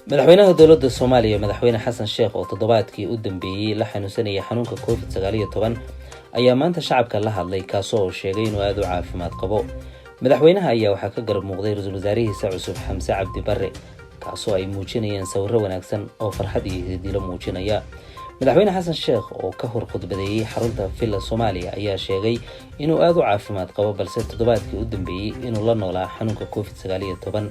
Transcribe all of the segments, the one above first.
madaxweynaha dowladda Soomaaliya madaxweyne Xasan Sheekh oo toddobaadkii u dambeeyay la xanuunsanaya xanuunka COVID-19 ayaa maanta shacabka la hadlay kaasoo sheegay inuu aad u caafimaad qabo. madaxweynaha ayaa waxaa ka garab muuqday ra'iisul wasaarihiisa cusub Xamse Cabdi Barre kaasoo ay muujinayeen sawirro wanaagsan oo farxad iyo hidilo muujinaya. madaxweyne Xasan Sheekh oo ka hor khudbadeeyay xarunta Villa Soomaaliya ayaa sheegay inuu aad u caafimaad qabo balse toddobaadkii u dambeeyay inuu la noolaa xanuunka COVID-19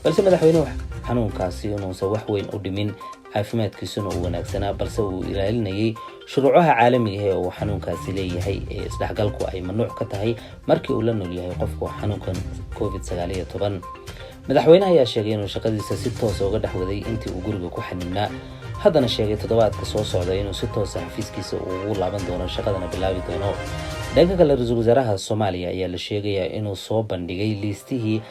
balse madaxweynuhu xanuunkaasi inuusan wax weyn u dhimin caafimaadkiisuna uu wanaagsanaa balse uu ilaalinayay shuruucaha caalamiga ah ee uu xanuunkaasi leeyahay ee isdhexgalku ay mamnuuc ka tahay markii uu la nool yahay qofku xanuunkan COVID-19. madaxweynaha ayaa sheegay inuu shaqadiisa si toos ah uga dhaxwaday intii uu guriga ku xaninaa haddana sheegay toddobaadka soo socda inuu si toos ah xafiiskiisa ugu laaban doono shaqadana bilaabi doono. dhanka kale ra'iisul wasaaraha Soomaaliya ayaa la sheegayaa inuu soo bandhigay liistihii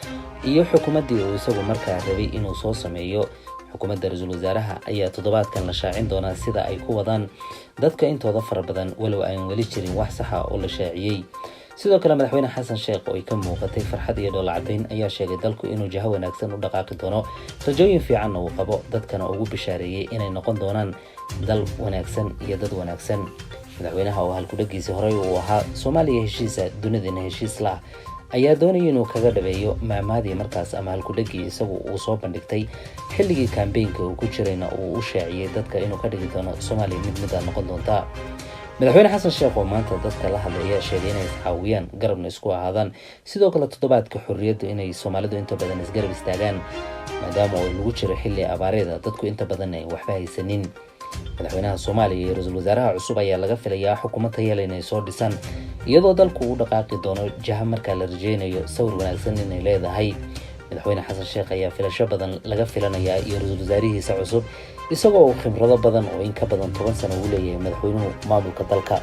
iyo xukuumaddii uu isagu markaa rabay inuu soo sameeyo. xukuumadda ra'iisul wasaaraha ayaa toddobaadkan la shaacin doonaa sida ay ku wadaan dadka intooda fara badan walow aan weli jirin wax sax ah oo la shaaciyay. sidoo kale madaxweyne Xasan Sheekh oo ay ka muuqatay farxad iyo dhoolla cadeyn ayaa sheegay dalku inuu jaha wanaagsan u dhaqaaqi doono rajooyin fiican oo qabo dadkana ugu bishaareeyay inay noqon doonaan dal wanaagsan iyo dad wanaagsan. madaxweynaha oo halkudhagiisa horey uu ahaa Soomaaliya heshiisa dunidana heshiis la ayaa doonayay inuu kaga dhabeeyo maamaadii markaas ama halkudhagii isagu uu soo bandhigtay xilligii campaign-ka uu ku jirayna uu u shaaciyay dadka inuu ka dhigi doono Soomaaliya mid noqon doonta. madaxweyne Xasan Sheekh oo maanta dadka la hadlaya sheegay inay caawiyaan garabna isku ahaadaan sidoo kale toddobaadka xorriyadda inay Soomaalidu inta badan isgarab istaagaan maadaama uu lagu jiro xilli abaareeda dadku inta badan ay waxba haysanin. madaxweynaha Soomaaliya iyo ra'iisul wasaaraha cusub ayaa laga filayaa xukuumad tayo leh inay soo dhisaan iyadoo dalku uu dhaqaaqi doono jaha marka la rajeynayo sawir wanaagsan inay leedahay. madaxweyne Xasan Sheekh ayaa filasho badan laga filanayaa iyo ra'iisul wasaarihiisa cusub isagoo khibrado badan oo in ka badan 10 sano u leeyahay madaxweynuhu maamulka dalka.